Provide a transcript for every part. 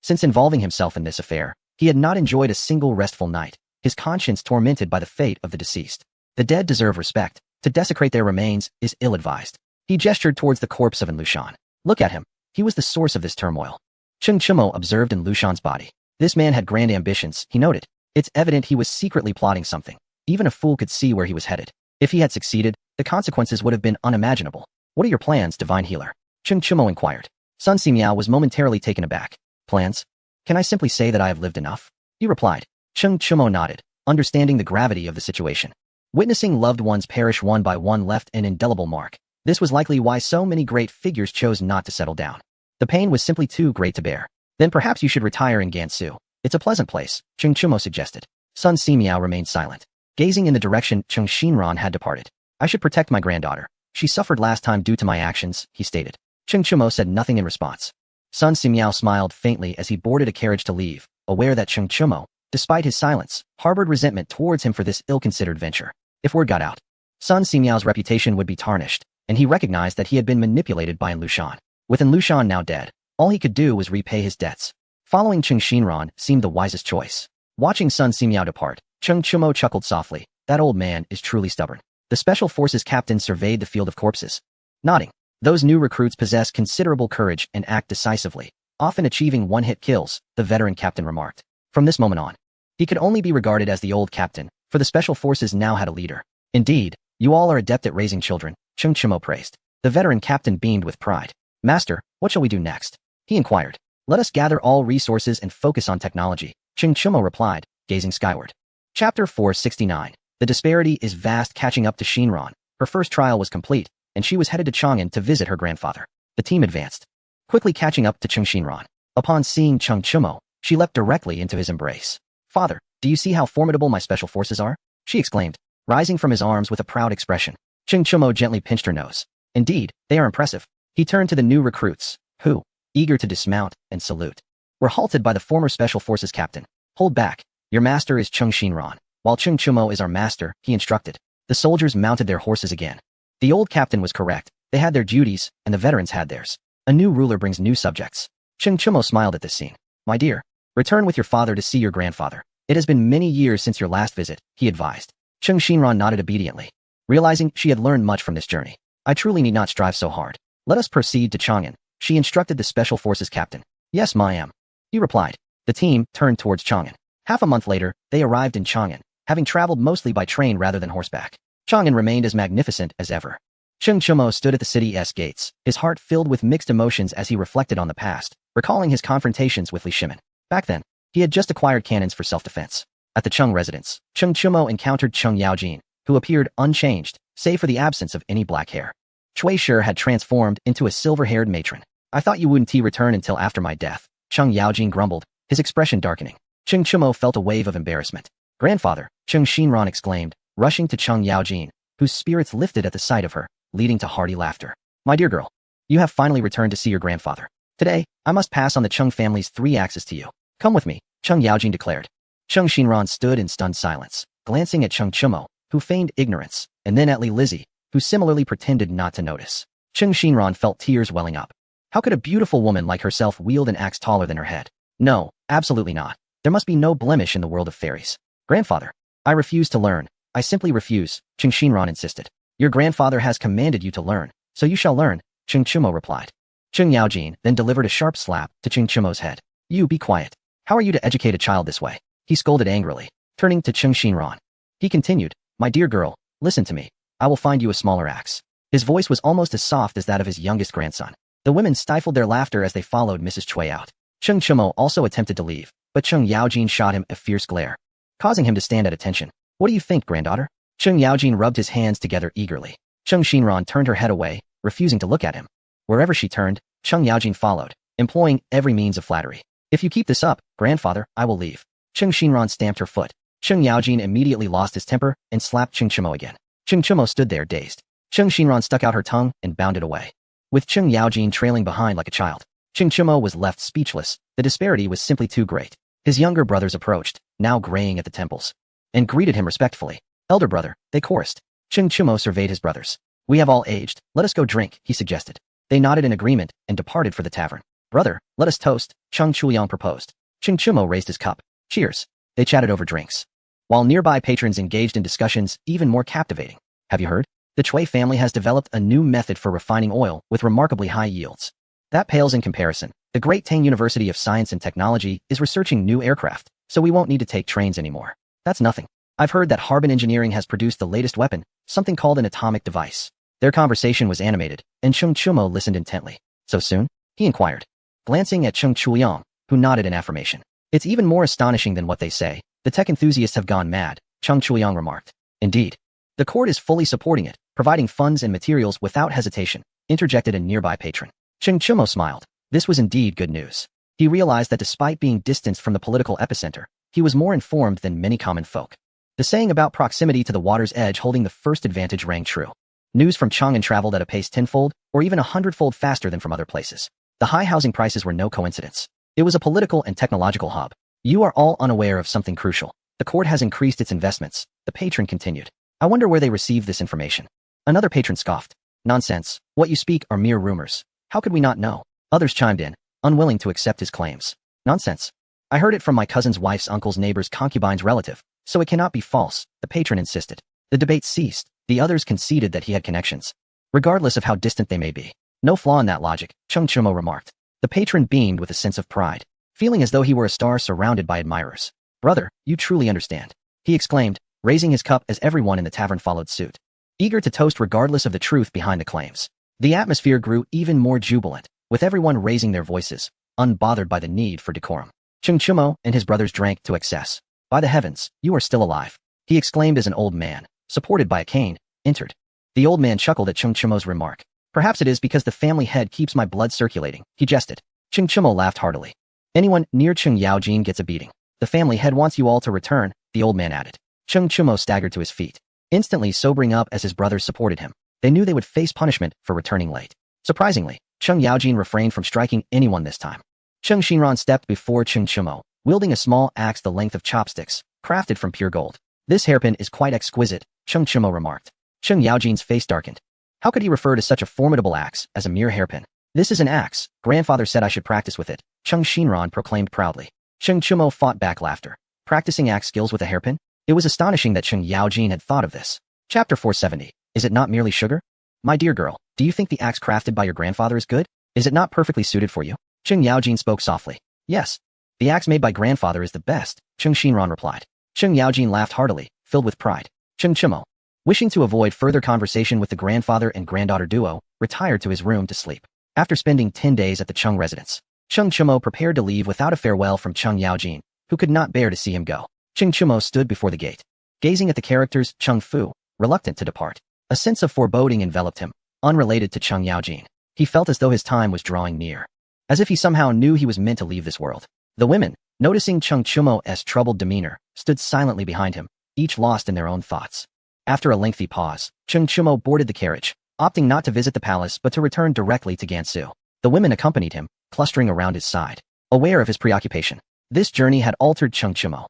Since involving himself in this affair, he had not enjoyed a single restful night, his conscience tormented by the fate of the deceased. The dead deserve respect. To desecrate their remains is ill-advised. He gestured towards the corpse of An Lushan. Look at him. He was the source of this turmoil. Cheng Chumo observed An Lushan's body. This man had grand ambitions, he noted. It's evident he was secretly plotting something. Even a fool could see where he was headed. If he had succeeded, the consequences would have been unimaginable. What are your plans, divine healer? Cheng Chumo inquired. Sun Simiao was momentarily taken aback. Plans? Can I simply say that I have lived enough? He replied. Cheng Chumo nodded, understanding the gravity of the situation. Witnessing loved ones perish one by one left an indelible mark. This was likely why so many great figures chose not to settle down. The pain was simply too great to bear. Then perhaps you should retire in Gansu. It's a pleasant place, Cheng Chumo suggested. Sun Simiao remained silent, gazing in the direction Cheng Xinran had departed. I should protect my granddaughter. She suffered last time due to my actions, he stated. Cheng Chumo said nothing in response. Sun Simiao smiled faintly as he boarded a carriage to leave, aware that Cheng Chumo, despite his silence, harbored resentment towards him for this ill-considered venture. If word got out, Sun Simiao's reputation would be tarnished, and he recognized that he had been manipulated by An Lushan. With An Lushan now dead, all he could do was repay his debts. Following Cheng Xinran seemed the wisest choice. Watching Sun Simiao depart, Cheng Chumo chuckled softly. That old man is truly stubborn. The Special Forces captain surveyed the field of corpses. Nodding, those new recruits possess considerable courage and act decisively, often achieving one-hit kills, the veteran captain remarked. From this moment on, he could only be regarded as the old captain, for the Special Forces now had a leader. Indeed, you all are adept at raising children, Cheng Chumo praised. The veteran captain beamed with pride. Master, what shall we do next? He inquired. Let us gather all resources and focus on technology, Cheng Chumo replied, gazing skyward. Chapter 469. The disparity is vast. Catching up to Xinran. Her first trial was complete, and she was headed to Chang'an to visit her grandfather. The team advanced, quickly catching up to Cheng Xinran. Upon seeing Cheng Chumo, she leapt directly into his embrace. Father, do you see how formidable my special forces are? She exclaimed, rising from his arms with a proud expression. Cheng Chumo gently pinched her nose. Indeed, they are impressive. He turned to the new recruits, who, eager to dismount and salute, were halted by the former Special Forces captain. Hold back. Your master is Cheng Xinran, while Cheng Chumo is our master, he instructed. The soldiers mounted their horses again. The old captain was correct. They had their duties, and the veterans had theirs. A new ruler brings new subjects. Cheng Chumo smiled at this scene. My dear, return with your father to see your grandfather. It has been many years since your last visit, he advised. Cheng Xinran nodded obediently, realizing she had learned much from this journey. I truly need not strive so hard. Let us proceed to Chang'an, she instructed the Special Forces captain. Yes, ma'am, he replied. The team turned towards Chang'an. Half a month later, they arrived in Chang'an, having traveled mostly by train rather than horseback. Chang'an remained as magnificent as ever. Cheng Chumo stood at the city's gates, his heart filled with mixed emotions as he reflected on the past, recalling his confrontations with Li Shimin. Back then, he had just acquired cannons for self-defense. At the Cheng residence, Cheng Chumo encountered Cheng Yaojin, who appeared unchanged, save for the absence of any black hair. Cui Shi had transformed into a silver-haired matron. I thought you wouldn't return until after my death, Cheng Yaojin grumbled, his expression darkening. Cheng Chumo felt a wave of embarrassment. Grandfather, Cheng Xinran exclaimed, rushing to Cheng Yaojin, whose spirits lifted at the sight of her, leading to hearty laughter. My dear girl, you have finally returned to see your grandfather. Today, I must pass on the Cheng family's 3 axes to you. Come with me, Cheng Yaojin declared. Cheng Xinran stood in stunned silence, glancing at Cheng Chumo, who feigned ignorance, and then at Li Lizzie, who similarly pretended not to notice. Cheng Xinran felt tears welling up. How could a beautiful woman like herself wield an axe taller than her head? No, absolutely not. There must be no blemish in the world of fairies. Grandfather, I refuse to learn. I simply refuse, Cheng Xinran insisted. Your grandfather has commanded you to learn, so you shall learn, Cheng Chumo replied. Cheng Yaojin then delivered a sharp slap to Cheng Chumo's head. You be quiet. How are you to educate a child this way? He scolded angrily, turning to Cheng Xinran. He continued, my dear girl, listen to me. I will find you a smaller axe. His voice was almost as soft as that of his youngest grandson. The women stifled their laughter as they followed Mrs. Cui out. Cheng Chumo also attempted to leave, but Cheng Yaojin shot him a fierce glare, causing him to stand at attention. What do you think, granddaughter? Cheng Yaojin rubbed his hands together eagerly. Cheng Xinran turned her head away, refusing to look at him. Wherever she turned, Cheng Yaojin followed, employing every means of flattery. If you keep this up, grandfather, I will leave. Cheng Xinran stamped her foot. Cheng Yaojin immediately lost his temper and slapped Cheng Chumo again. Cheng Chumo stood there dazed. Cheng Xinran stuck out her tongue and bounded away, with Cheng Yaojin trailing behind like a child. Cheng Chumo was left speechless. The disparity was simply too great. His younger brothers approached, now graying at the temples, and greeted him respectfully. Elder brother, they chorused. Cheng Chumo surveyed his brothers. We have all aged. Let us go drink, he suggested. They nodded in agreement and departed for the tavern. Brother, let us toast, Cheng Chuliang proposed. Cheng Chumo raised his cup. Cheers. They chatted over drinks, while nearby patrons engaged in discussions even more captivating. Have you heard? The Chui family has developed a new method for refining oil with remarkably high yields. That pales in comparison. The Great Tang University of Science and Technology is researching new aircraft, so we won't need to take trains anymore. That's nothing. I've heard that Harbin Engineering has produced the latest weapon, something called an atomic device. Their conversation was animated, and Cheng Chumo listened intently. So soon? He inquired, glancing at Cheng Chuliang, who nodded in affirmation. It's even more astonishing than what they say. The tech enthusiasts have gone mad, Cheng Chuliang remarked. Indeed. The court is fully supporting it, providing funds and materials without hesitation, interjected a nearby patron. Cheng Chumo smiled. This was indeed good news. He realized that despite being distanced from the political epicenter, he was more informed than many common folk. The saying about proximity to the water's edge holding the first advantage rang true. News from Chang'an traveled at a pace tenfold, or even 100-fold faster than from other places. The high housing prices were no coincidence. It was a political and technological hub. You are all unaware of something crucial. The court has increased its investments, the patron continued. I wonder where they received this information. Another patron scoffed. Nonsense. What you speak are mere rumors. How could we not know? Others chimed in, unwilling to accept his claims. Nonsense. I heard it from my cousin's wife's uncle's neighbor's concubine's relative, so it cannot be false, the patron insisted. The debate ceased. The others conceded that he had connections, regardless of how distant they may be. No flaw in that logic, Cheng Chumo remarked. The patron beamed with a sense of pride, feeling as though he were a star surrounded by admirers. Brother, you truly understand, he exclaimed, raising his cup as everyone in the tavern followed suit, eager to toast regardless of the truth behind the claims. The atmosphere grew even more jubilant, with everyone raising their voices, unbothered by the need for decorum. Cheng Chumo and his brothers drank to excess. By the heavens, you are still alive, he exclaimed as an old man, supported by a cane, entered. The old man chuckled at Cheng Chumo's remark. Perhaps it is because the family head keeps my blood circulating, he jested. Cheng Chumo laughed heartily. Anyone near Cheng Yaojin gets a beating. The family head wants you all to return, the old man added. Cheng Chumo staggered to his feet, instantly sobering up as his brothers supported him. They knew they would face punishment for returning late. Surprisingly, Cheng Yaojin refrained from striking anyone this time. Cheng Xinran stepped before Cheng Chumo, wielding a small axe the length of chopsticks, crafted from pure gold. This hairpin is quite exquisite, Cheng Chumo remarked. Cheng Yaojin's face darkened. How could he refer to such a formidable axe as a mere hairpin? This is an axe. Grandfather said I should practice with it, Cheng Xinran proclaimed proudly. Cheng Chumo fought back laughter. Practicing axe skills with a hairpin? It was astonishing that Cheng Yaojin had thought of this. Chapter 470. Is it not merely sugar? My dear girl, do you think the axe crafted by your grandfather is good? Is it not perfectly suited for you? Cheng Yaojin spoke softly. Yes. The axe made by grandfather is the best, Cheng Xinran replied. Cheng Yaojin laughed heartily, filled with pride. Cheng Chumo, wishing to avoid further conversation with the grandfather and granddaughter duo, retired to his room to sleep. After spending 10 days at the Cheng residence, Cheng Chumo prepared to leave without a farewell from Cheng Yaojin, who could not bear to see him go. Cheng Chumo stood before the gate, gazing at the characters Cheng Fu, reluctant to depart. A sense of foreboding enveloped him, unrelated to Cheng Yaojin. He felt as though his time was drawing near, as if he somehow knew he was meant to leave this world. The women, noticing Cheng Chumo's troubled demeanor, stood silently behind him, each lost in their own thoughts. After a lengthy pause, Cheng Chumo boarded the carriage, opting not to visit the palace but to return directly to Gansu. The women accompanied him, clustering around his side, aware of his preoccupation. This journey had altered Cheng Chumo.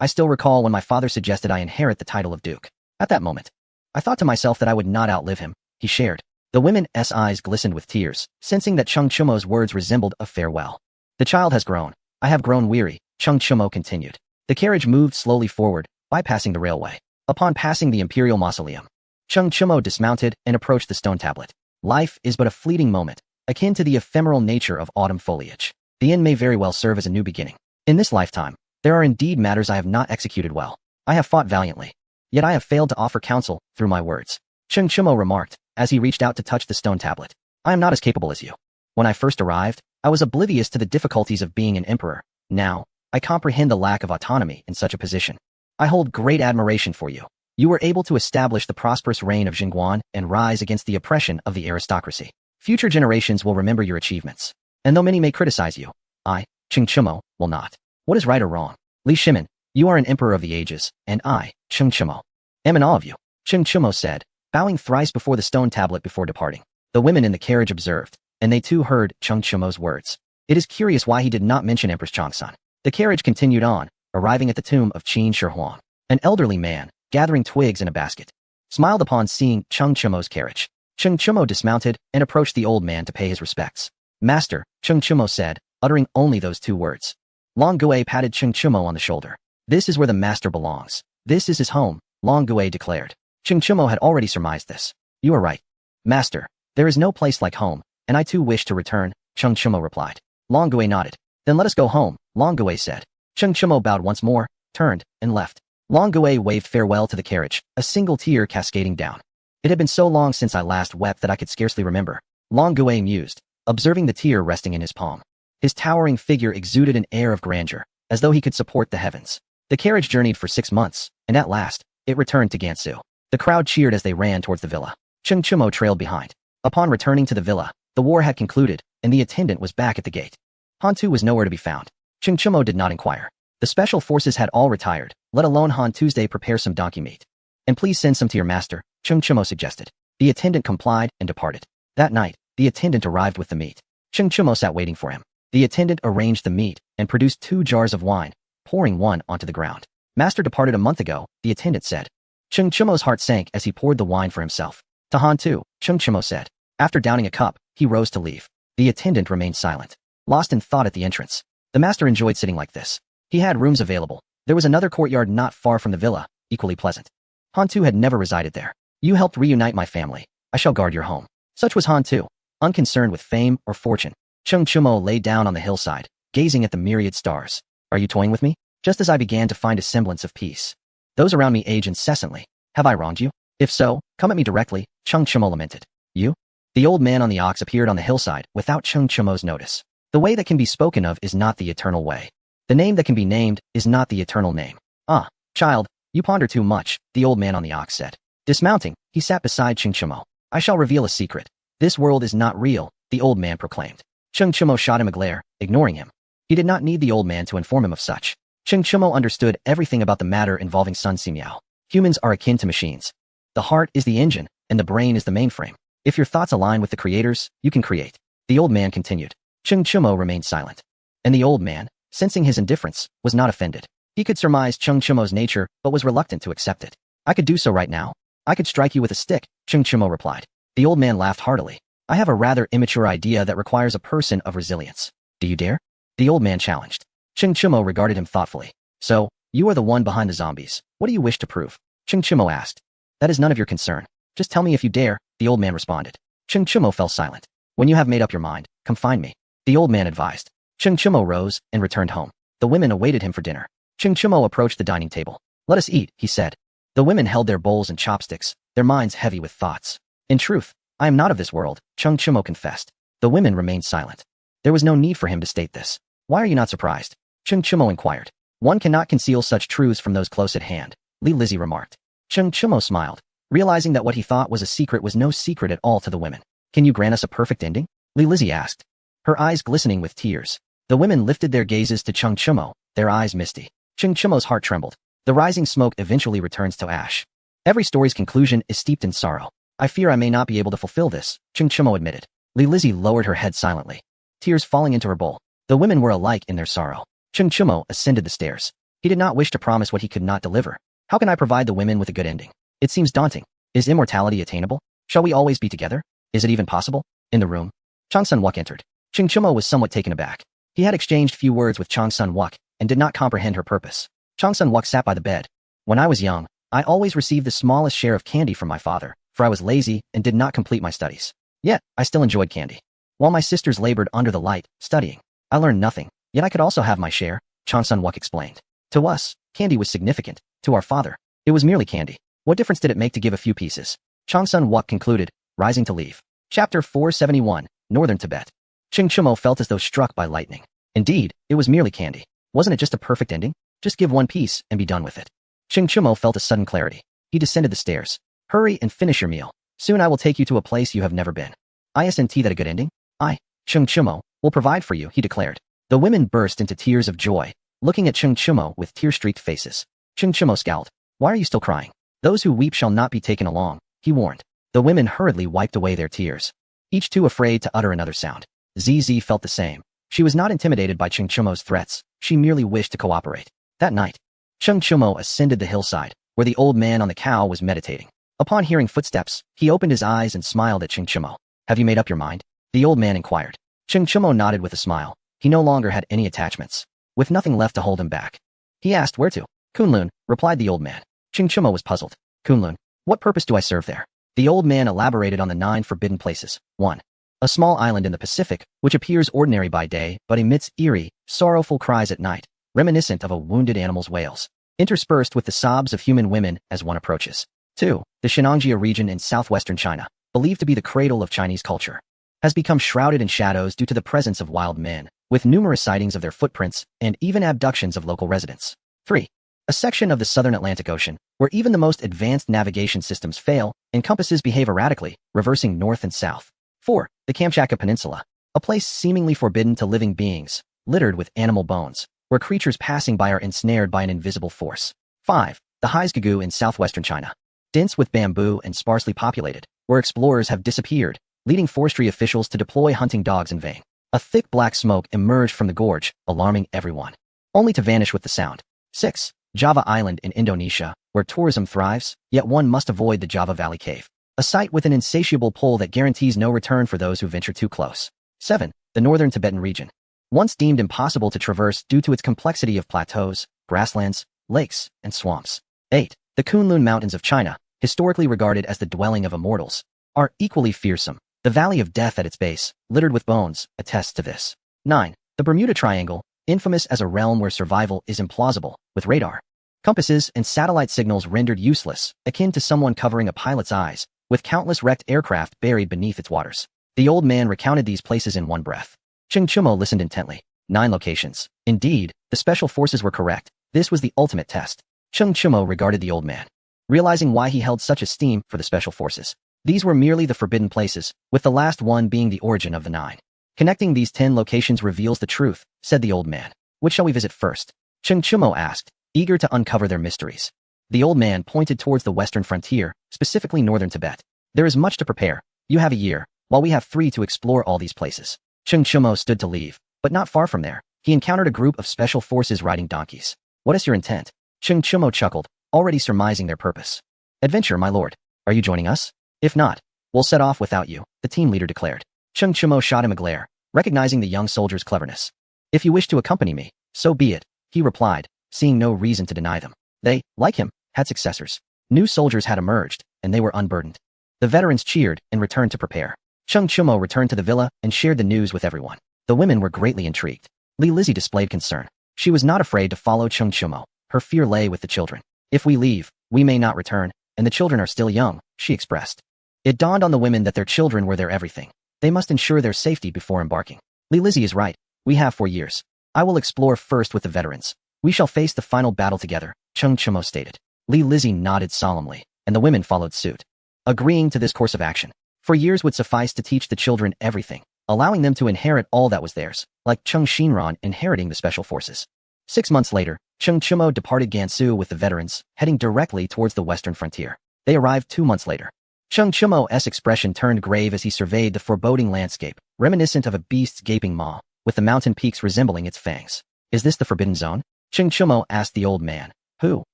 I still recall when my father suggested I inherit the title of duke. At that moment, I thought to myself that I would not outlive him, he shared. The women's eyes glistened with tears, sensing that Cheng Chumo's words resembled a farewell. The child has grown. I have grown weary, Cheng Chumo continued. The carriage moved slowly forward, bypassing the railway. Upon passing the imperial mausoleum, Cheng Chumo dismounted and approached the stone tablet. Life is but a fleeting moment, akin to the ephemeral nature of autumn foliage. The end may very well serve as a new beginning. In this lifetime, there are indeed matters I have not executed well. I have fought valiantly, yet I have failed to offer counsel through my words, Cheng Chumo remarked, as he reached out to touch the stone tablet. I am not as capable as you. When I first arrived, I was oblivious to the difficulties of being an emperor. Now, I comprehend the lack of autonomy in such a position. I hold great admiration for you. You were able to establish the prosperous reign of Jingguan and rise against the oppression of the aristocracy. Future generations will remember your achievements. And though many may criticize you, I, Cheng Chumo, will not. What is right or wrong? Li Shimin, you are an emperor of the ages, and I, Cheng Chumo, am in awe of you, Cheng Chumo said, bowing thrice before the stone tablet before departing. The women in the carriage observed, and they too heard Cheng Chumo's words. It is curious why he did not mention Empress Changsan. The carriage continued on, arriving at the tomb of Qin Shi Huang. An elderly man, gathering twigs in a basket, smiled upon seeing Cheng Chumo's carriage. Cheng Chumo dismounted and approached the old man to pay his respects. Master, Cheng Chumo said, uttering only those two words. Long Gui patted Cheng Chumo on the shoulder. This is where the master belongs. This is his home, Long Gui declared. Cheng Chumo had already surmised this. You are right. Master, there is no place like home, and I too wish to return, Cheng Chumo replied. Long Gui nodded. Then let us go home, Long Gui said. Cheng Chumo bowed once more, turned, and left. Long Gui waved farewell to the carriage, a single tear cascading down. It had been so long since I last wept that I could scarcely remember. Long Gui mused, observing the tear resting in his palm. His towering figure exuded an air of grandeur, as though he could support the heavens. The carriage journeyed for 6 months, and at last, it returned to Gansu. The crowd cheered as they ran towards the villa. Cheng Chumo trailed behind. Upon returning to the villa, the war had concluded, and the attendant was back at the gate. Han Tu was nowhere to be found. Cheng Chumo did not inquire. The special forces had all retired, let alone Han Tuesday prepare some donkey meat. And please send some to your master, Cheng Chumo suggested. The attendant complied and departed. That night, the attendant arrived with the meat. Cheng Chumo sat waiting for him. The attendant arranged the meat and produced 2 jars of wine, pouring one onto the ground. Master departed a month ago, the attendant said. Cheng Chumo's heart sank as he poured the wine for himself. To Han Tu, Cheng Chumo said. After downing a cup, he rose to leave. The attendant remained silent, lost in thought at the entrance. The master enjoyed sitting like this. He had rooms available. There was another courtyard not far from the villa, equally pleasant. Han Tu had never resided there. You helped reunite my family. I shall guard your home. Such was Han Tu, unconcerned with fame or fortune. Cheng Chumo lay down on the hillside, gazing at the myriad stars. Are you toying with me? Just as I began to find a semblance of peace. Those around me age incessantly. Have I wronged you? If so, come at me directly, Cheng Chumo lamented. You? The old man on the ox appeared on the hillside without Cheng Chumo's notice. The way that can be spoken of is not the eternal way. The name that can be named is not the eternal name. Ah, child, you ponder too much, the old man on the ox said. Dismounting, he sat beside Cheng Chumo. I shall reveal a secret. This world is not real, the old man proclaimed. Cheng Chumo shot him a glare, ignoring him. He did not need the old man to inform him of such. Cheng Chumo understood everything about the matter involving Sun Simiao. Humans are akin to machines. The heart is the engine, and the brain is the mainframe. If your thoughts align with the creators, you can create. The old man continued. Cheng Chumo remained silent. And the old man, sensing his indifference, was not offended. He could surmise Cheng Chumo's nature, but was reluctant to accept it. I could do so right now. I could strike you with a stick, Cheng Chumo replied. The old man laughed heartily. I have a rather immature idea that requires a person of resilience. Do you dare? The old man challenged. Cheng Chumo regarded him thoughtfully. So, you are the one behind the zombies. What do you wish to prove? Cheng Chumo asked. That is none of your concern. Just tell me if you dare, the old man responded. Cheng Chumo fell silent. When you have made up your mind, come find me, the old man advised. Cheng Chumo rose and returned home. The women awaited him for dinner. Cheng Chumo approached the dining table. Let us eat, he said. The women held their bowls and chopsticks, their minds heavy with thoughts. In truth, I am not of this world, Cheng Chumo confessed. The women remained silent. There was no need for him to state this. Why are you not surprised? Cheng Chumo inquired. One cannot conceal such truths from those close at hand, Li Lizzie remarked. Cheng Chumo smiled, realizing that what he thought was a secret was no secret at all to the women. Can you grant us a perfect ending? Li Lizzie asked, her eyes glistening with tears. The women lifted their gazes to Cheng Chumo, their eyes misty. Cheng Chumo's heart trembled. The rising smoke eventually returns to ash. Every story's conclusion is steeped in sorrow. I fear I may not be able to fulfill this, Cheng Chumo admitted. Li Lizzie lowered her head silently, tears falling into her bowl. The women were alike in their sorrow. Cheng Chumo ascended the stairs. He did not wish to promise what he could not deliver. How can I provide the women with a good ending? It seems daunting. Is immortality attainable? Shall we always be together? Is it even possible? In the room, Chang Sun-wook entered. Cheng Chumo was somewhat taken aback. He had exchanged few words with Chang Sun-wook and did not comprehend her purpose. Chang Sun-wook sat by the bed. When I was young, I always received the smallest share of candy from my father, for I was lazy and did not complete my studies. Yet, I still enjoyed candy. While my sisters labored under the light, studying, I learned nothing, yet I could also have my share, Chang Sun-wook explained. To us, candy was significant. To our father, it was merely candy. What difference did it make to give a few pieces? Chang Sun-wook concluded, rising to leave. Chapter 471, Northern Tibet. Cheng Chumo felt as though struck by lightning. Indeed, it was merely candy. Wasn't it just a perfect ending? Just give one piece and be done with it. Cheng Chumo felt a sudden clarity. He descended the stairs. Hurry and finish your meal. Soon I will take you to a place you have never been. Isn't that a good ending? I, Cheng Chumo, will provide for you, he declared. The women burst into tears of joy, looking at Cheng Chumo with tear-streaked faces. Cheng Chumo scowled. Why are you still crying? Those who weep shall not be taken along, he warned. The women hurriedly wiped away their tears, each too afraid to utter another sound. ZZ felt the same. She was not intimidated by Cheng Chumo's threats, she merely wished to cooperate. That night, Cheng Chumo ascended the hillside, where the old man on the cow was meditating. Upon hearing footsteps, he opened his eyes and smiled at Cheng Chumo. Have you made up your mind? The old man inquired. Cheng Chumo nodded with a smile. He no longer had any attachments. With nothing left to hold him back, he asked where to. Kunlun, replied the old man. Cheng Chumo was puzzled. Kunlun, what purpose do I serve there? The old man elaborated on the 9 forbidden places. 1. A small island in the Pacific, which appears ordinary by day but emits eerie, sorrowful cries at night, reminiscent of a wounded animal's wails, interspersed with the sobs of human women as one approaches. 2. The Shenangjia region in southwestern China, believed to be the cradle of Chinese culture, has become shrouded in shadows due to the presence of wild men, with numerous sightings of their footprints and even abductions of local residents. 3. A section of the southern Atlantic Ocean, where even the most advanced navigation systems fail, and compasses behave erratically, reversing north and south. 4. The Kamchatka Peninsula, a place seemingly forbidden to living beings, littered with animal bones, where creatures passing by are ensnared by an invisible force. 5. The Haizgagu in southwestern China, dense with bamboo and sparsely populated, where explorers have disappeared, leading forestry officials to deploy hunting dogs in vain. A thick black smoke emerged from the gorge, alarming everyone, only to vanish with the sound. 6. Java Island in Indonesia, where tourism thrives, yet one must avoid the Java Valley Cave, a site with an insatiable pull that guarantees no return for those who venture too close. 7. The northern Tibetan region, once deemed impossible to traverse due to its complexity of plateaus, grasslands, lakes, and swamps. 8. The Kunlun Mountains of China, historically regarded as the dwelling of immortals, are equally fearsome. The Valley of Death at its base, littered with bones, attests to this. 9. The Bermuda Triangle, infamous as a realm where survival is implausible, with radar, compasses, and satellite signals rendered useless, akin to someone covering a pilot's eyes, with countless wrecked aircraft buried beneath its waters. The old man recounted these places in one breath. Cheng Chumo listened intently. 9 locations. Indeed, the special forces were correct. This was the ultimate test. Cheng Chumo regarded the old man, realizing why he held such esteem for the special forces. These were merely the forbidden places, with the last one being the origin of the 9. Connecting these 10 locations reveals the truth, said the old man. Which shall we visit first? Cheng Chumo asked, eager to uncover their mysteries. The old man pointed towards the western frontier, specifically northern Tibet. There is much to prepare. You have a year, while we have 3 to explore all these places. Cheng Chumo stood to leave, but not far from there, he encountered a group of special forces riding donkeys. What is your intent? Cheng Chumo chuckled, already surmising their purpose. Adventure, my lord. Are you joining us? If not, we'll set off without you, the team leader declared. Cheng Chumo shot him a glare, recognizing the young soldier's cleverness. If you wish to accompany me, so be it, he replied, seeing no reason to deny them. They, like him, had successors. New soldiers had emerged, and they were unburdened. The veterans cheered and returned to prepare. Cheng Chumo returned to the villa and shared the news with everyone. The women were greatly intrigued. Li Lizzie displayed concern. She was not afraid to follow Cheng Chumo. Her fear lay with the children. If we leave, we may not return, and the children are still young, she expressed. It dawned on the women that their children were their everything. They must ensure their safety before embarking. Li Lizzie is right. We have 4 years. I will explore first with the veterans. We shall face the final battle together, Cheng Chumo stated. Li Lizzie nodded solemnly, and the women followed suit, agreeing to this course of action. 4 years would suffice to teach the children everything, allowing them to inherit all that was theirs, like Cheng Shinran inheriting the special forces. 6 months later, Cheng Chumo departed Gansu with the veterans, heading directly towards the western frontier. They arrived 2 months later. Cheng Chumo's expression turned grave as he surveyed the foreboding landscape, reminiscent of a beast's gaping maw, with the mountain peaks resembling its fangs. Is this the forbidden zone? Cheng Chumo asked the old man, who,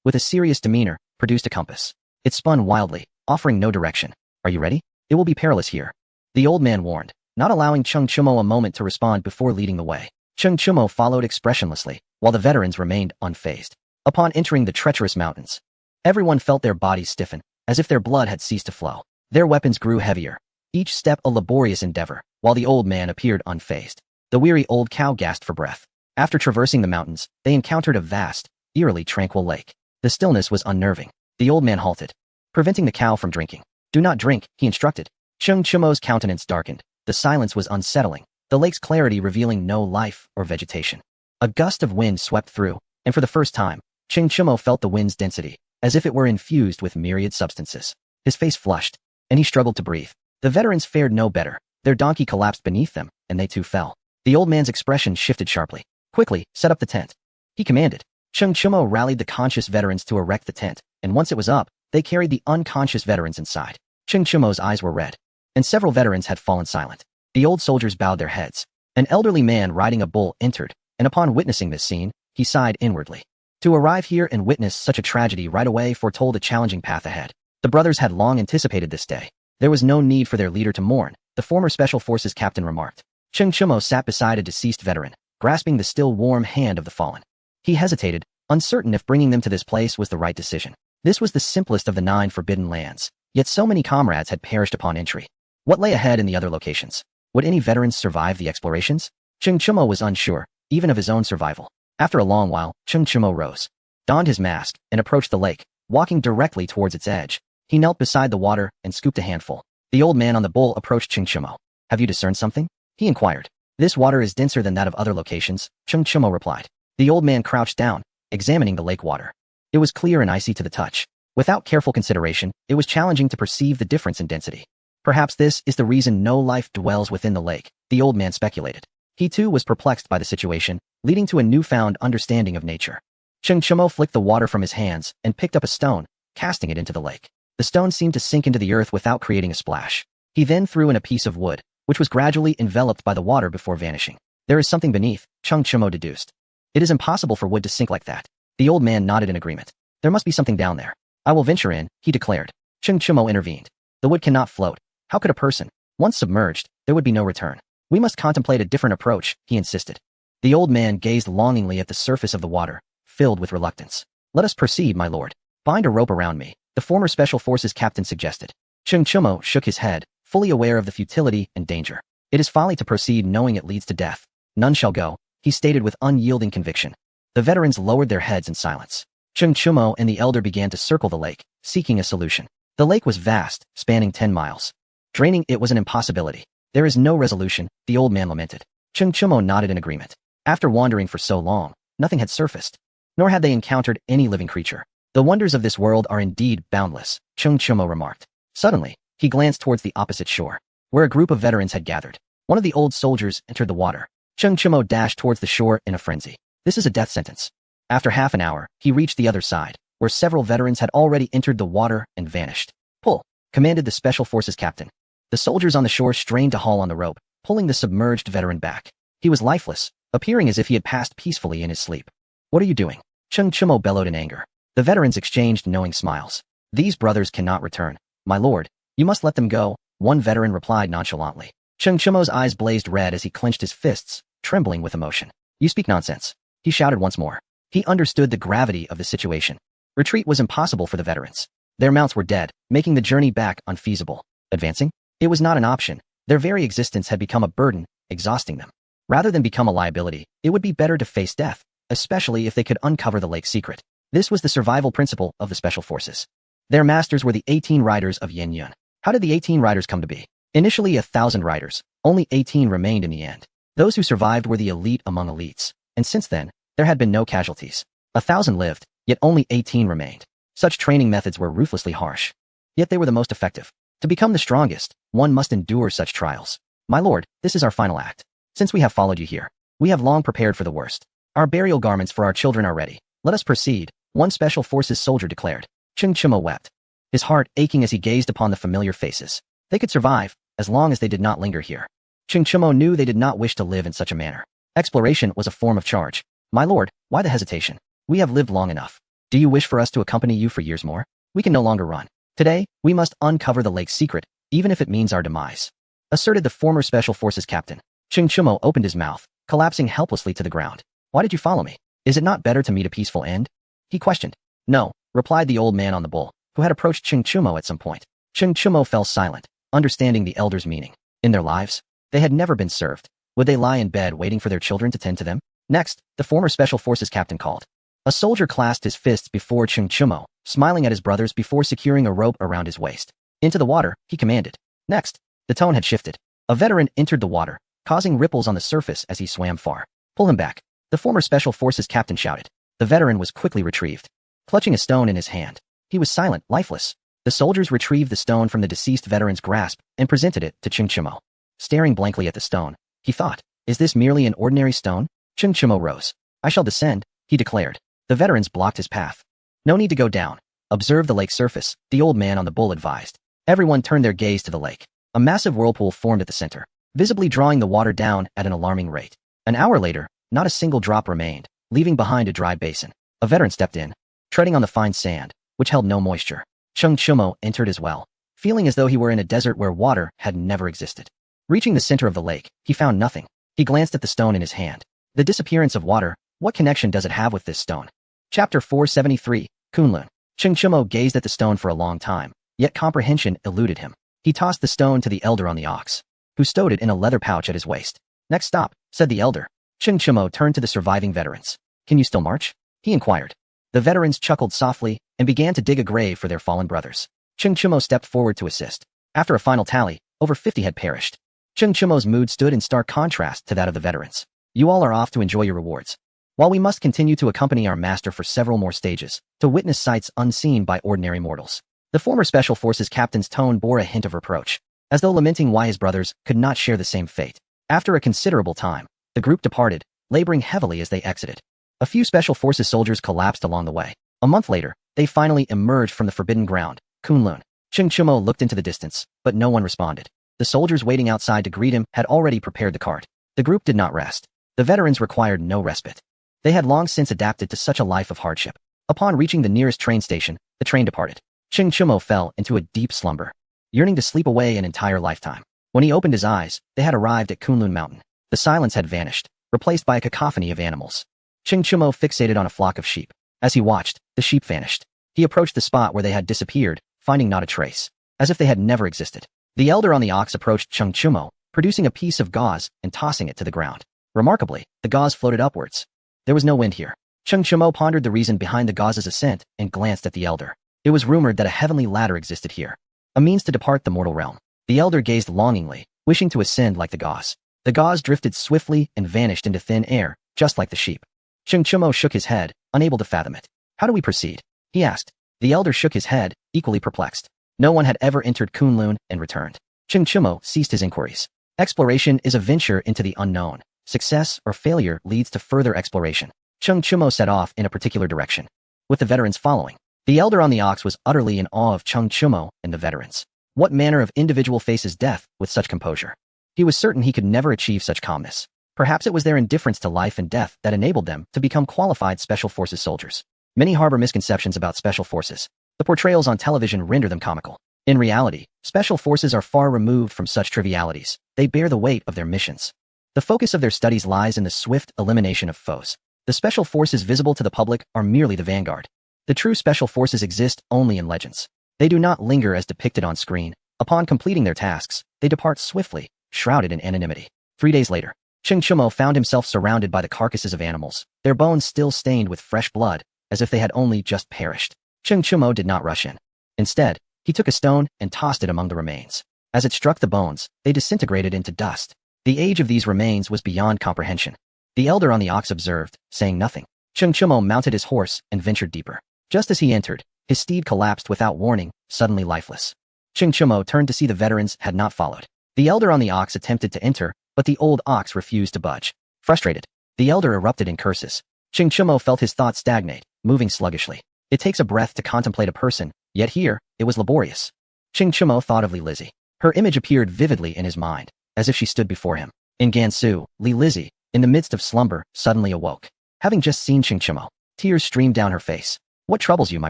with a serious demeanor, produced a compass. It spun wildly, offering no direction. Are you ready? It will be perilous here, the old man warned, not allowing Cheng Chumo a moment to respond before leading the way. Cheng Chumo followed expressionlessly, while the veterans remained unfazed. Upon entering the treacherous mountains, everyone felt their bodies stiffen, as if their blood had ceased to flow. Their weapons grew heavier, each step a laborious endeavor, while the old man appeared unfazed. The weary old cow gasped for breath. After traversing the mountains, they encountered a vast, eerily tranquil lake. The stillness was unnerving. The old man halted, preventing the cow from drinking. Do not drink, he instructed. Cheng Chumo's countenance darkened. The silence was unsettling, the lake's clarity revealing no life or vegetation. A gust of wind swept through, and for the first time, Cheng Chumo felt the wind's density, as if it were infused with myriad substances. His face flushed, and he struggled to breathe. The veterans fared no better. Their donkey collapsed beneath them, and they too fell. The old man's expression shifted sharply. Quickly, set up the tent, he commanded. Cheng Chumo rallied the conscious veterans to erect the tent, and once it was up, they carried the unconscious veterans inside. Cheng Chumo's eyes were red, and several veterans had fallen silent. The old soldiers bowed their heads. An elderly man riding a bull entered, and upon witnessing this scene, he sighed inwardly. To arrive here and witness such a tragedy right away foretold a challenging path ahead. The brothers had long anticipated this day. There was no need for their leader to mourn, the former Special Forces captain remarked. Cheng Chumo sat beside a deceased veteran, grasping the still warm hand of the fallen. He hesitated, uncertain if bringing them to this place was the right decision. This was the simplest of the 9 forbidden lands, yet so many comrades had perished upon entry. What lay ahead in the other locations? Would any veterans survive the explorations? Cheng Chumo was unsure, even of his own survival. After a long while, Cheng Chumo rose, donned his mask, and approached the lake, walking directly towards its edge. He knelt beside the water and scooped a handful. The old man on the bull approached Cheng Chumo. Have you discerned something? He inquired. This water is denser than that of other locations, Cheng Chumo replied. The old man crouched down, examining the lake water. It was clear and icy to the touch. Without careful consideration, it was challenging to perceive the difference in density. Perhaps this is the reason no life dwells within the lake, the old man speculated. He too was perplexed by the situation, leading to a newfound understanding of nature. Cheng Chumo flicked the water from his hands and picked up a stone, casting it into the lake. The stone seemed to sink into the earth without creating a splash. He then threw in a piece of wood, which was gradually enveloped by the water before vanishing. There is something beneath, Cheng Chumo deduced. It is impossible for wood to sink like that. The old man nodded in agreement. There must be something down there. I will venture in, he declared. Cheng Chumo intervened. The wood cannot float. How could a person? Once submerged, there would be no return. We must contemplate a different approach, he insisted. The old man gazed longingly at the surface of the water, filled with reluctance. Let us proceed, my lord. Bind a rope around me, the former Special Forces captain suggested. Cheng Chumo shook his head, fully aware of the futility and danger. It is folly to proceed knowing it leads to death. None shall go, he stated with unyielding conviction. The veterans lowered their heads in silence. Cheng Chumo and the elder began to circle the lake, seeking a solution. The lake was vast, spanning 10 miles. Draining it was an impossibility. There is no resolution, the old man lamented. Cheng Chumo nodded in agreement. After wandering for so long, nothing had surfaced. Nor had they encountered any living creature. The wonders of this world are indeed boundless, Cheng Chumo remarked. Suddenly, he glanced towards the opposite shore, where a group of veterans had gathered. One of the old soldiers entered the water. Cheng Chumo dashed towards the shore in a frenzy. This is a death sentence. After half an hour, he reached the other side, where several veterans had already entered the water and vanished. Pull, commanded the Special Forces captain. The soldiers on the shore strained to haul on the rope, pulling the submerged veteran back. He was lifeless, appearing as if he had passed peacefully in his sleep. What are you doing? Cheng Chumo bellowed in anger. The veterans exchanged knowing smiles. These brothers cannot return. My lord, you must let them go, one veteran replied nonchalantly. Cheng Chumo's eyes blazed red as he clenched his fists, trembling with emotion. You speak nonsense, he shouted once more. He understood the gravity of the situation. Retreat was impossible for the veterans. Their mounts were dead, making the journey back unfeasible. Advancing? It was not an option. Their very existence had become a burden, exhausting them. Rather than become a liability, it would be better to face death, especially if they could uncover the lake's secret. This was the survival principle of the Special Forces. Their masters were the 18 riders of Yin Yun. How did the 18 riders come to be? Initially 1,000 riders, only 18 remained in the end. Those who survived were the elite among elites, and since then, there had been no casualties. 1,000 lived, yet only 18 remained. Such training methods were ruthlessly harsh. Yet they were the most effective. To become the strongest, one must endure such trials. My lord, this is our final act. Since we have followed you here, we have long prepared for the worst. Our burial garments for our children are ready. Let us proceed, one Special Forces soldier declared. Cheng Chumo wept, his heart aching as he gazed upon the familiar faces. They could survive, as long as they did not linger here. Cheng Chumo knew they did not wish to live in such a manner. Exploration was a form of charge. My lord, why the hesitation? We have lived long enough. Do you wish for us to accompany you for years more? We can no longer run. Today, we must uncover the lake's secret, even if it means our demise, asserted the former Special Forces captain. Cheng Chumo opened his mouth, collapsing helplessly to the ground. Why did you follow me? Is it not better to meet a peaceful end? He questioned. No, replied the old man on the bull, who had approached Cheng Chumo at some point. Cheng Chumo fell silent, understanding the elder's meaning. In their lives, they had never been served. Would they lie in bed waiting for their children to tend to them? Next, the former Special Forces captain called. A soldier clasped his fists before Cheng Chumo, smiling at his brothers before securing a rope around his waist. Into the water, he commanded. Next, the tone had shifted. A veteran entered the water, causing ripples on the surface as he swam far. Pull him back, the former Special Forces captain shouted. The veteran was quickly retrieved, clutching a stone in his hand. He was silent, lifeless. The soldiers retrieved the stone from the deceased veteran's grasp and presented it to Cheng Chumo. Staring blankly at the stone, he thought, is this merely an ordinary stone? Cheng Chumo rose. I shall descend, he declared. The veterans blocked his path. No need to go down. Observe the lake surface, the old man on the bull advised. Everyone turned their gaze to the lake. A massive whirlpool formed at the center, visibly drawing the water down at an alarming rate. An hour later, not a single drop remained, leaving behind a dry basin. A veteran stepped in, treading on the fine sand, which held no moisture. Cheng Chumo entered as well, feeling as though he were in a desert where water had never existed. Reaching the center of the lake, he found nothing. He glanced at the stone in his hand. The disappearance of water, what connection does it have with this stone? Chapter 473, Kunlun. Cheng Chumo gazed at the stone for a long time, yet comprehension eluded him. He tossed the stone to the elder on the ox, who stowed it in a leather pouch at his waist. Next stop, said the elder. Cheng Chumo turned to the surviving veterans. Can you still march? He inquired. The veterans chuckled softly and began to dig a grave for their fallen brothers. Cheng Chumo stepped forward to assist. After a final tally, over 50 had perished. Cheng Chumo's mood stood in stark contrast to that of the veterans. You all are off to enjoy your rewards, while we must continue to accompany our master for several more stages, to witness sights unseen by ordinary mortals. The former Special Forces captain's tone bore a hint of reproach, as though lamenting why his brothers could not share the same fate. After a considerable time, the group departed, laboring heavily as they exited. A few Special Forces soldiers collapsed along the way. A month later, they finally emerged from the forbidden ground, Kunlun. Cheng Chumo looked into the distance, but no one responded. The soldiers waiting outside to greet him had already prepared the cart. The group did not rest. The veterans required no respite. They had long since adapted to such a life of hardship. Upon reaching the nearest train station, the train departed. Cheng Chumo fell into a deep slumber, yearning to sleep away an entire lifetime. When he opened his eyes, they had arrived at Kunlun Mountain. The silence had vanished, replaced by a cacophony of animals. Cheng Chumo fixated on a flock of sheep. As he watched, the sheep vanished. He approached the spot where they had disappeared, finding not a trace, as if they had never existed. The elder on the ox approached Cheng Chumo, producing a piece of gauze and tossing it to the ground. Remarkably, the gauze floated upwards. There was no wind here. Cheng Chumo pondered the reason behind the gauze's ascent and glanced at the elder. It was rumored that a heavenly ladder existed here, a means to depart the mortal realm. The elder gazed longingly, wishing to ascend like the gauze. The gauze drifted swiftly and vanished into thin air, just like the sheep. Cheng Chumo shook his head, unable to fathom it. How do we proceed? He asked. The elder shook his head, equally perplexed. No one had ever entered Kunlun and returned. Cheng Chumo ceased his inquiries. Exploration is a venture into the unknown. Success or failure leads to further exploration. Cheng Chumo set off in a particular direction, with the veterans following. The elder on the ox was utterly in awe of Cheng Chumo and the veterans. What manner of individual faces death with such composure? He was certain he could never achieve such calmness. Perhaps it was their indifference to life and death that enabled them to become qualified Special Forces soldiers. Many harbor misconceptions about Special Forces. The portrayals on television render them comical. In reality, Special Forces are far removed from such trivialities. They bear the weight of their missions. The focus of their studies lies in the swift elimination of foes. The Special Forces visible to the public are merely the vanguard. The true Special Forces exist only in legends. They do not linger as depicted on screen. Upon completing their tasks, they depart swiftly, shrouded in anonymity. 3 days later, Cheng Chumo found himself surrounded by the carcasses of animals, their bones still stained with fresh blood, as if they had only just perished. Cheng Chumo did not rush in. Instead, he took a stone and tossed it among the remains. As it struck the bones, they disintegrated into dust. The age of these remains was beyond comprehension. The elder on the ox observed, saying nothing. Cheng Chumo mounted his horse and ventured deeper. Just as he entered, his steed collapsed without warning, suddenly lifeless. Cheng Chumo turned to see the veterans had not followed. The elder on the ox attempted to enter, but the old ox refused to budge. Frustrated, the elder erupted in curses. Cheng Chumo felt his thoughts stagnate, moving sluggishly. It takes a breath to contemplate a person, yet here, it was laborious. Cheng Chumo thought of Li Lizzie. Her image appeared vividly in his mind, as if she stood before him. In Gansu, Li Lizzie, in the midst of slumber, suddenly awoke. Having just seen Cheng Chumo, tears streamed down her face. What troubles you, my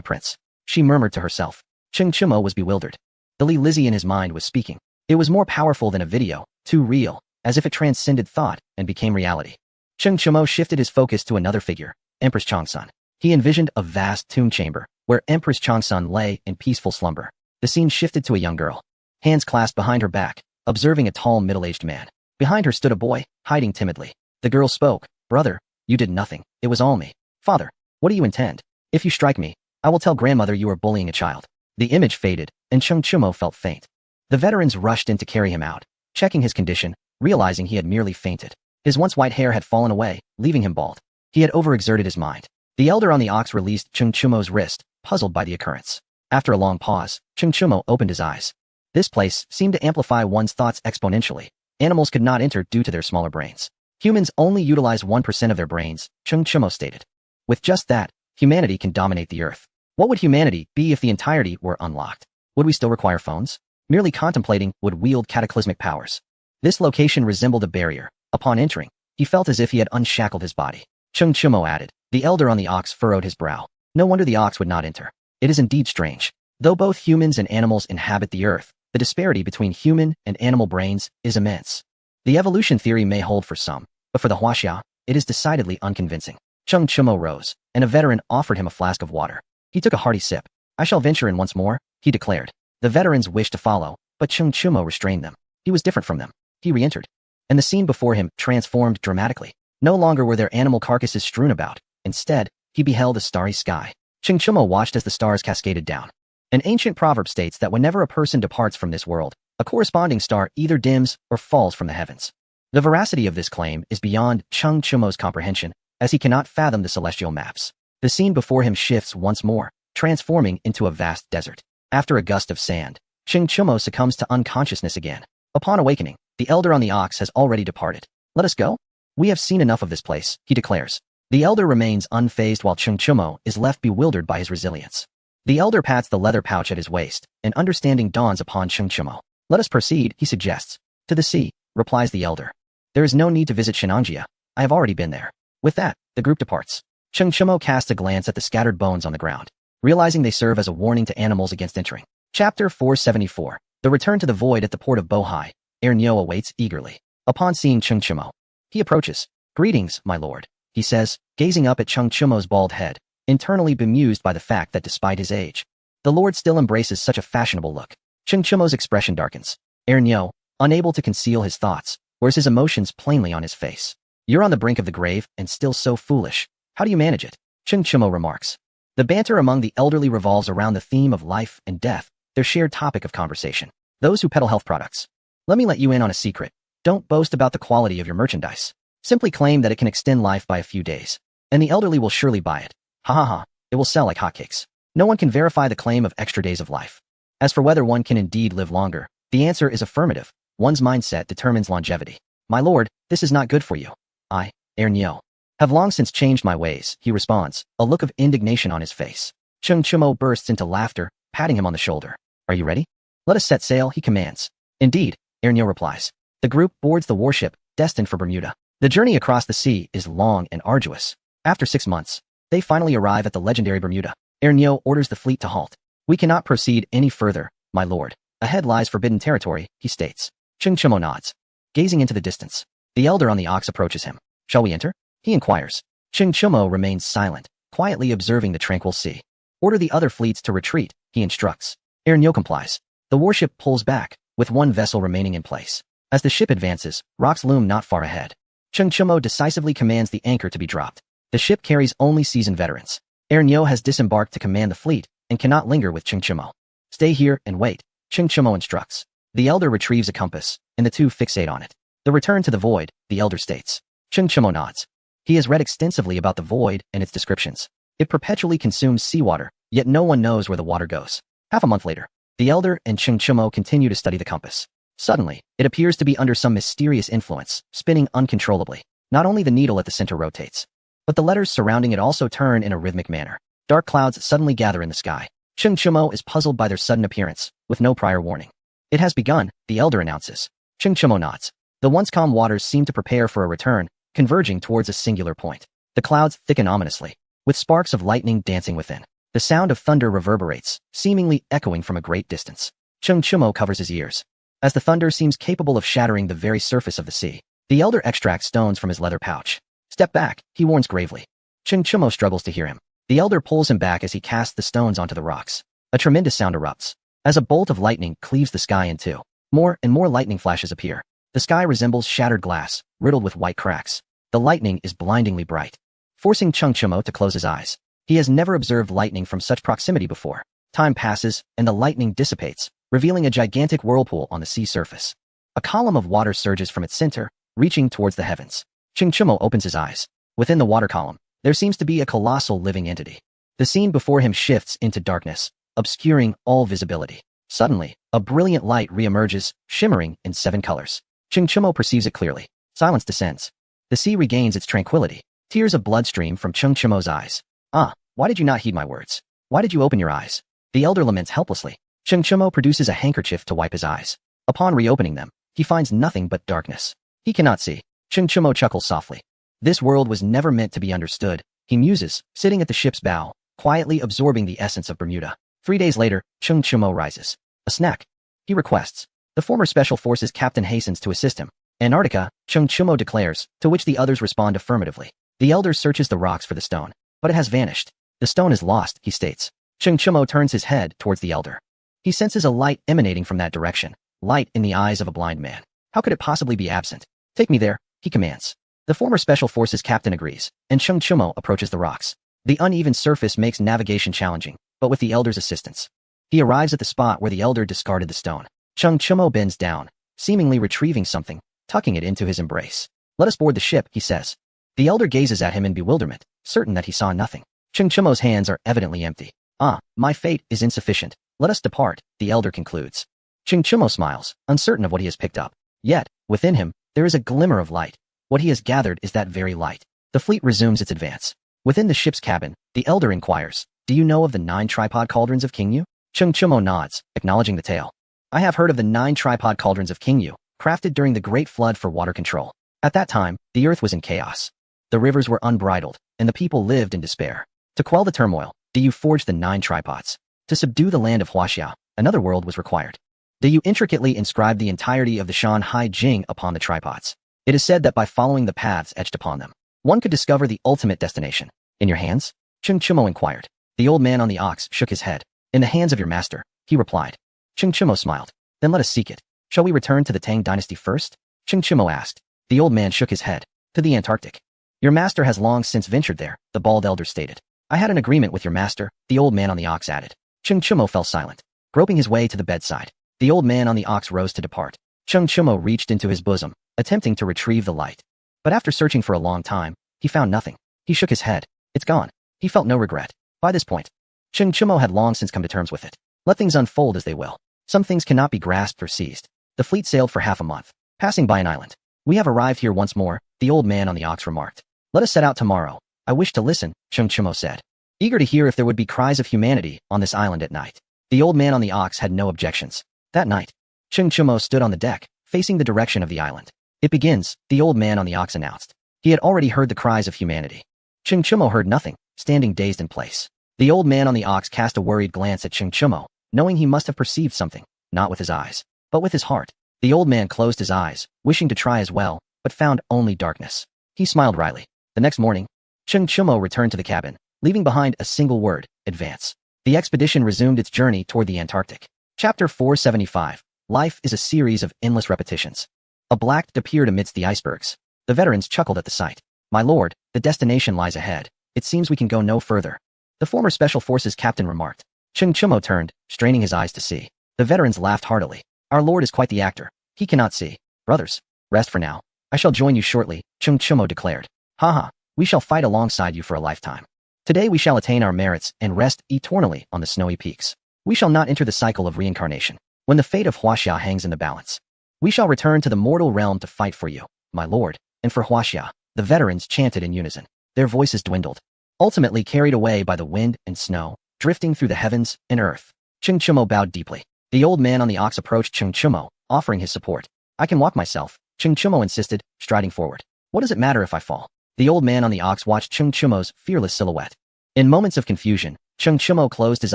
prince? She murmured to herself. Cheng Chumo was bewildered. The Li Lizzie in his mind was speaking. It was more powerful than a video, too real, as if it transcended thought and became reality. Cheng Chumo shifted his focus to another figure, Empress Changsun. He envisioned a vast tomb chamber, where Empress Changsun lay in peaceful slumber. The scene shifted to a young girl, hands clasped behind her back, observing a tall middle-aged man. Behind her stood a boy, hiding timidly. The girl spoke. Brother, you did nothing. It was all me. Father, what do you intend? If you strike me, I will tell grandmother you are bullying a child. The image faded, and Cheng Chumo felt faint. The veterans rushed in to carry him out, checking his condition, realizing he had merely fainted. His once white hair had fallen away, leaving him bald. He had overexerted his mind. The elder on the ox released Cheng Chumo's wrist, puzzled by the occurrence. After a long pause, Cheng Chumo opened his eyes. This place seemed to amplify one's thoughts exponentially. Animals could not enter due to their smaller brains. Humans only utilize 1% of their brains, Cheng Chumo stated. With just that, humanity can dominate the earth. What would humanity be if the entirety were unlocked? Would we still require phones? Merely contemplating would wield cataclysmic powers. This location resembled a barrier. Upon entering, he felt as if he had unshackled his body. Cheng Chumo added. The elder on the ox furrowed his brow. No wonder the ox would not enter. It is indeed strange. Though both humans and animals inhabit the earth, the The disparity between human and animal brains is immense. The evolution theory may hold for some, but for the Huaxia, it is decidedly unconvincing. Cheng Chumo rose, and a veteran offered him a flask of water. He took a hearty sip. I shall venture in once more, he declared. The veterans wished to follow, but Cheng Chumo restrained them. He was different from them. He re-entered, and the scene before him transformed dramatically. No longer were there animal carcasses strewn about. Instead, he beheld a starry sky. Cheng Chumo watched as the stars cascaded down. An ancient proverb states that whenever a person departs from this world, a corresponding star either dims or falls from the heavens. The veracity of this claim is beyond Cheng Chumo's comprehension, as he cannot fathom the celestial maps. The scene before him shifts once more, transforming into a vast desert. After a gust of sand, Cheng Chumo succumbs to unconsciousness again. Upon awakening, the elder on the ox has already departed. Let us go? We have seen enough of this place, he declares. The elder remains unfazed while Cheng Chumo is left bewildered by his resilience. The elder pats the leather pouch at his waist, and understanding dawns upon Cheng Chumo. Let us proceed, he suggests. To the sea, replies the elder. There is no need to visit Shenanjia. I have already been there. With that, the group departs. Cheng Chumo casts a glance at the scattered bones on the ground, realizing they serve as a warning to animals against entering. Chapter 474. The return to the void at the port of Bohai. Ernyo awaits eagerly. Upon seeing Cheng Chumo, he approaches. Greetings, my lord, he says, gazing up at Cheng Chumo's bald head, internally bemused by the fact that despite his age, the lord still embraces such a fashionable look. Cheng Chumo's expression darkens. Ernyo, unable to conceal his thoughts, wears his emotions plainly on his face. You're on the brink of the grave and still so foolish. How do you manage it? Cheng Chumo remarks. The banter among the elderly revolves around the theme of life and death, their shared topic of conversation. Those who peddle health products. Let me let you in on a secret. Don't boast about the quality of your merchandise. Simply claim that it can extend life by a few days, and the elderly will surely buy it. Ha ha ha, it will sell like hotcakes. No one can verify the claim of extra days of life. As for whether one can indeed live longer, the answer is affirmative. One's mindset determines longevity. My lord, this is not good for you. I, Ernyo, have long since changed my ways, he responds, a look of indignation on his face. Cheng Chumo bursts into laughter, patting him on the shoulder. Are you ready? Let us set sail, he commands. Indeed, Ernyo replies. The group boards the warship, destined for Bermuda. The journey across the sea is long and arduous. After 6 months, they finally arrive at the legendary Bermuda. Ernyo orders the fleet to halt. We cannot proceed any further, my lord. Ahead lies forbidden territory, he states. Cheng Chumo nods, gazing into the distance. The elder on the ox approaches him. Shall we enter? He inquires. Cheng Chumo remains silent, quietly observing the tranquil sea. Order the other fleets to retreat, he instructs. Ernyo complies. The warship pulls back, with one vessel remaining in place. As the ship advances, rocks loom not far ahead. Cheng Chumo decisively commands the anchor to be dropped. The ship carries only seasoned veterans. Ernyo has disembarked to command the fleet, and cannot linger with Cheng Chumo. Stay here and wait, Cheng Chumo instructs. The elder retrieves a compass, and the two fixate on it. The return to the void, the elder states. Cheng Chumo nods. He has read extensively about the void and its descriptions. It perpetually consumes seawater, yet no one knows where the water goes. Half a month later, the elder and Cheng Chumo continue to study the compass. Suddenly, it appears to be under some mysterious influence, spinning uncontrollably. Not only the needle at the center rotates, but the letters surrounding it also turn in a rhythmic manner. Dark clouds suddenly gather in the sky. Cheng Chumo is puzzled by their sudden appearance, with no prior warning. It has begun, the elder announces. Cheng Chumo nods. The once calm waters seem to prepare for a return, converging towards a singular point. The clouds thicken ominously, with sparks of lightning dancing within. The sound of thunder reverberates, seemingly echoing from a great distance. Cheng Chumo covers his ears, as the thunder seems capable of shattering the very surface of the sea. The elder extracts stones from his leather pouch. Step back, he warns gravely. Cheng Chumo struggles to hear him. The elder pulls him back as he casts the stones onto the rocks. A tremendous sound erupts, as a bolt of lightning cleaves the sky in two. More and more lightning flashes appear. The sky resembles shattered glass, riddled with white cracks. The lightning is blindingly bright, forcing Cheng Chumo to close his eyes. He has never observed lightning from such proximity before. Time passes, and the lightning dissipates, revealing a gigantic whirlpool on the sea surface. A column of water surges from its center, reaching towards the heavens. Cheng Chumo opens his eyes. Within the water column, there seems to be a colossal living entity. The scene before him shifts into darkness, obscuring all visibility. Suddenly, a brilliant light reemerges, shimmering in 7 colors. Cheng Chumo perceives it clearly. Silence descends. The sea regains its tranquility. Tears of blood stream from Cheng Chumo's eyes. Ah, why did you not heed my words? Why did you open your eyes? The elder laments helplessly. Cheng Chumo produces a handkerchief to wipe his eyes. Upon reopening them, he finds nothing but darkness. He cannot see. Cheng Chumo chuckles softly. This world was never meant to be understood, he muses, sitting at the ship's bow, quietly absorbing the essence of Bermuda. 3 days later, Cheng Chumo rises. A snack. he requests. The former Special Forces captain hastens to assist him. Antarctica, Chung Chumo declares, to which the others respond affirmatively. The elder searches the rocks for the stone, but it has vanished. The stone is lost, he states. Chung Chumo turns his head towards the elder. He senses a light emanating from that direction, light in the eyes of a blind man. How could it possibly be absent? Take me there, he commands. The former Special Forces captain agrees, and Chung Chumo approaches the rocks. The uneven surface makes navigation challenging, but with the elder's assistance. He arrives at the spot where the elder discarded the stone. Chung Chumo bends down, seemingly retrieving something, tucking it into his embrace. Let us board the ship, he says. The elder gazes at him in bewilderment, certain that he saw nothing. Chung Chumo's hands are evidently empty. Ah, my fate is insufficient. Let us depart, the elder concludes. Chung Chumo smiles, uncertain of what he has picked up. Yet, within him, there is a glimmer of light. What he has gathered is that very light. The fleet resumes its advance. Within the ship's cabin, the elder inquires, do you know of the 9 tripod cauldrons of King Yu? Chung Chumo nods, acknowledging the tale. I have heard of the 9 tripod cauldrons of King Yu, crafted during the Great Flood for water control. At that time, the earth was in chaos. The rivers were unbridled, and the people lived in despair. To quell the turmoil, Yu forged the 9 tripods. To subdue the land of Huaxia, another world was required. Yu intricately inscribed the entirety of the Shanhai Jing upon the tripods. It is said that by following the paths etched upon them, one could discover the ultimate destination. In your hands? Chung Chumo inquired. The old man on the ox shook his head. In the hands of your master, he replied. Chung Chumo smiled. Then let us seek it. Shall we return to the Tang dynasty first? Chung Chumo asked. The old man shook his head. To the Antarctic. Your master has long since ventured there, the bald elder stated. I had an agreement with your master, the old man on the ox added. Chung Chumo fell silent, groping his way to the bedside. The old man on the ox rose to depart. Chung Chumo reached into his bosom, attempting to retrieve the light. But after searching for a long time, he found nothing. He shook his head. It's gone. He felt no regret. By this point, Chung Chumo had long since come to terms with it. Let things unfold as they will. Some things cannot be grasped or seized. The fleet sailed for half a month, passing by an island. We have arrived here once more, the old man on the ox remarked. Let us set out tomorrow. I wish to listen, Chung Chumo said, eager to hear if there would be cries of humanity on this island at night. The old man on the ox had no objections. That night, Chung Chumo stood on the deck, facing the direction of the island. It begins, the old man on the ox announced. He had already heard the cries of humanity. Chung Chumo heard nothing, standing dazed in place. The old man on the ox cast a worried glance at Chung Chumo, knowing he must have perceived something, not with his eyes, but with his heart. The old man closed his eyes, wishing to try as well, but found only darkness. He smiled wryly. The next morning, Chung Chumo returned to the cabin, leaving behind a single word, advance. The expedition resumed its journey toward the Antarctic. Chapter 475. Life is a series of endless repetitions. A black appeared amidst the icebergs. The veterans chuckled at the sight. My lord, the destination lies ahead. It seems we can go no further. The former Special Forces captain remarked. Chung Chumo turned, straining his eyes to see. The veterans laughed heartily. Our lord is quite the actor. He cannot see. Brothers, rest for now. I shall join you shortly, Chung Chumo declared. Haha, we shall fight alongside you for a lifetime. Today we shall attain our merits and rest eternally on the snowy peaks. We shall not enter the cycle of reincarnation, when the fate of Huaxia hangs in the balance. We shall return to the mortal realm to fight for you, my lord, and for Huaxia. The veterans chanted in unison. Their voices dwindled, ultimately carried away by the wind and snow, drifting through the heavens and earth. Chung Chumo bowed deeply. The old man on the ox approached Chung Chumo, offering his support. I can walk myself, Chung Chumo insisted, striding forward. What does it matter if I fall? The old man on the ox watched Chung Chumo's fearless silhouette. In moments of confusion, Chung Chumo closed his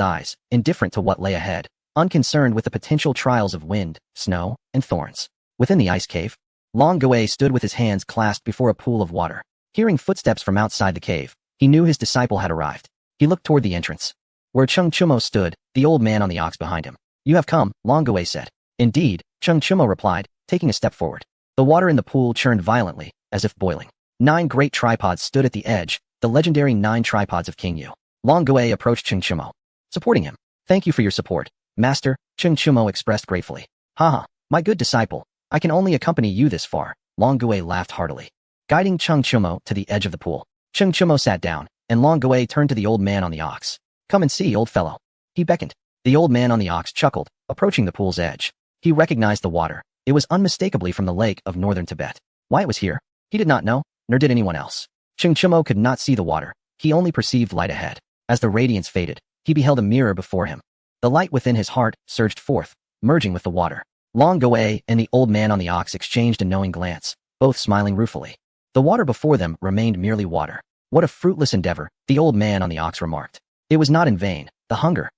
eyes, indifferent to what lay ahead, unconcerned with the potential trials of wind, snow, and thorns. Within the ice cave, Long Gui stood with his hands clasped before a pool of water. Hearing footsteps from outside the cave, he knew his disciple had arrived. He looked toward the entrance, where Chung Chumo stood, the old man on the ox behind him. You have come, Long Gui said. Indeed, Chung Chumo replied, taking a step forward. The water in the pool churned violently, as if boiling. 9 great tripods stood at the edge, the legendary 9 tripods of King Yu. Long Gui approached Chung Chumo, supporting him. Thank you for your support, master, Chung Chumo expressed gratefully. Haha, my good disciple, I can only accompany you this far. Long Gui laughed heartily, guiding Chung Chumo to the edge of the pool. Chung Chumo sat down, and Long Gui turned to the old man on the ox. Come and see, old fellow. He beckoned. The old man on the ox chuckled, approaching the pool's edge. He recognized the water. It was unmistakably from the lake of northern Tibet. Why it was here, he did not know, nor did anyone else. Chung Chumo could not see the water. He only perceived light ahead. As the radiance faded, he beheld a mirror before him. The light within his heart surged forth, merging with the water. Long Gui and the old man on the ox exchanged a knowing glance, both smiling ruefully. The water before them remained merely water. What a fruitless endeavor, the old man on the ox remarked. It was not in vain. The hunger,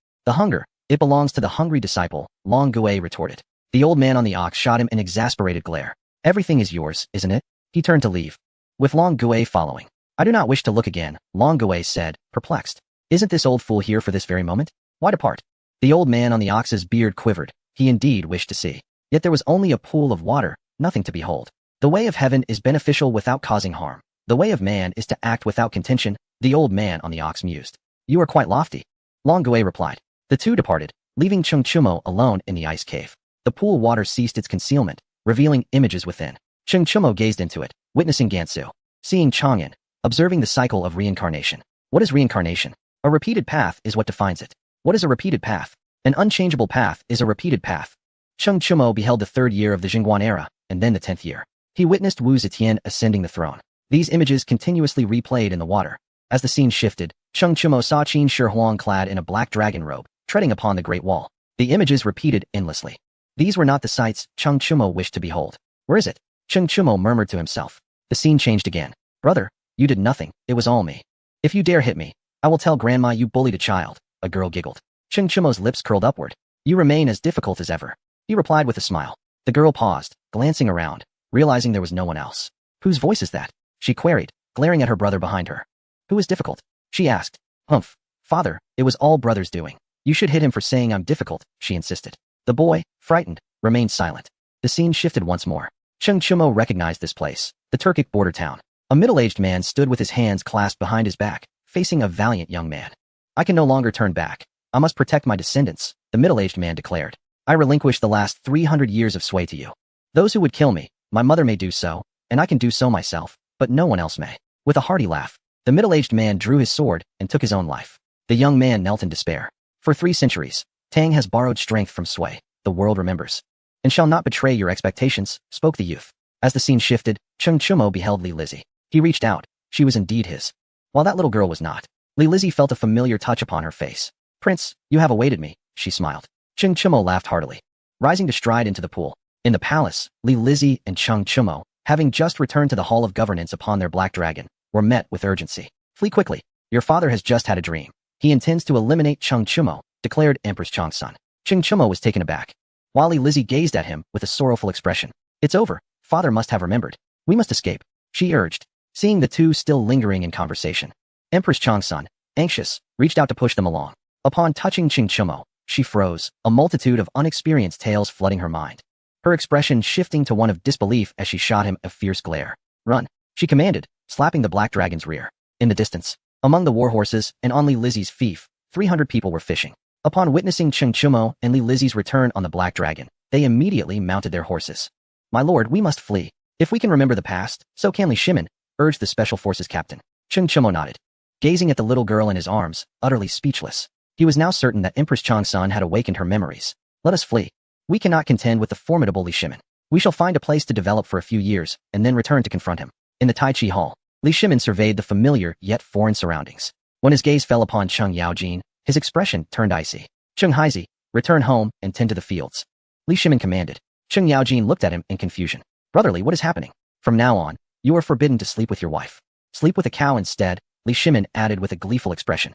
It belongs to the hungry disciple, Long Gui retorted. The old man on the ox shot him an exasperated glare. Everything is yours, isn't it? He turned to leave, with Long Gui following. I do not wish to look again, Long Gui said, perplexed. Isn't this old fool here for this very moment? Why depart? The old man on the ox's beard quivered. He indeed wished to see. Yet there was only a pool of water, nothing to behold. The way of heaven is beneficial without causing harm. The way of man is to act without contention, the old man on the ox mused. You are quite lofty. Long Gui replied. The two departed, leaving Cheng Chumo alone in the ice cave. The pool water ceased its concealment, revealing images within. Cheng Chumo gazed into it, witnessing Gansu, seeing Chang'an, observing the cycle of reincarnation. What is reincarnation? A repeated path is what defines it. What is a repeated path? An unchangeable path is a repeated path. Cheng Chumo beheld the 3rd year of the Jingguan era, and then the 10th year. He witnessed Wu Zetian ascending the throne. These images continuously replayed in the water. As the scene shifted, Cheng Chumo saw Qin Shi Huang clad in a black dragon robe, treading upon the Great Wall. The images repeated endlessly. These were not the sights Cheng Chumo wished to behold. Where is it? Cheng Chumo murmured to himself. The scene changed again. Brother, you did nothing, it was all me. If you dare hit me, I will tell grandma you bullied a child, a girl giggled. Cheng Chumo's lips curled upward. You remain as difficult as ever. He replied with a smile. The girl paused, glancing around, realizing there was no one else. Whose voice is that? She queried, glaring at her brother behind her. Who is difficult? She asked. Humph. Father, it was all brother's doing. You should hit him for saying I'm difficult, she insisted. The boy, frightened, remained silent. The scene shifted once more. Cheng Chumo recognized this place, the Turkic border town. A middle-aged man stood with his hands clasped behind his back, facing a valiant young man. I can no longer turn back. I must protect my descendants, the middle-aged man declared. I relinquish the last 300 years of sway to you. Those who would kill me, my mother may do so, and I can do so myself, but no one else may. With a hearty laugh, the middle-aged man drew his sword and took his own life. The young man knelt in despair. For 3 centuries, Tang has borrowed strength from sway, the world remembers. And shall not betray your expectations, spoke the youth. As the scene shifted, Cheng Chumo beheld Li Lizzie. He reached out. She was indeed his. While that little girl was not. Li Lizzie felt a familiar touch upon her face. Prince, you have awaited me, she smiled. Cheng Chumo laughed heartily, rising to stride into the pool. In the palace, Li Lizzie and Cheng Chumo, having just returned to the Hall of Governance upon their black dragon, were met with urgency. Flee quickly. Your father has just had a dream. He intends to eliminate Cheng Chumo, declared Empress Changsun. Cheng Chumo was taken aback, while Li Lizzie gazed at him with a sorrowful expression. It's over. Father must have remembered. We must escape, she urged, seeing the two still lingering in conversation. Empress Changsun, anxious, reached out to push them along. Upon touching Cheng Chumo, she froze, a multitude of unexperienced tales flooding her mind. Her expression shifting to one of disbelief as she shot him a fierce glare. Run, she commanded, slapping the black dragon's rear. In the distance, among the war horses and on Li Lizzie's fief, 300 people were fishing. Upon witnessing Cheng Chumo and Li Lizzie's return on the black dragon, they immediately mounted their horses. My lord, we must flee. If we can remember the past, so can Li Shimin, urged the Special Forces captain. Cheng Chumo nodded, gazing at the little girl in his arms, utterly speechless. He was now certain that Empress Changsun had awakened her memories. Let us flee. We cannot contend with the formidable Li Shimin. We shall find a place to develop for a few years, and then return to confront him. In the Tai Chi Hall, Li Shimin surveyed the familiar yet foreign surroundings. When his gaze fell upon Cheng Yaojin, his expression turned icy. Cheng Haizi, return home and tend to the fields. Li Shimin commanded. Cheng Yaojin looked at him in confusion. Brotherly, what is happening? From now on, you are forbidden to sleep with your wife. Sleep with a cow instead, Li Shimin added with a gleeful expression.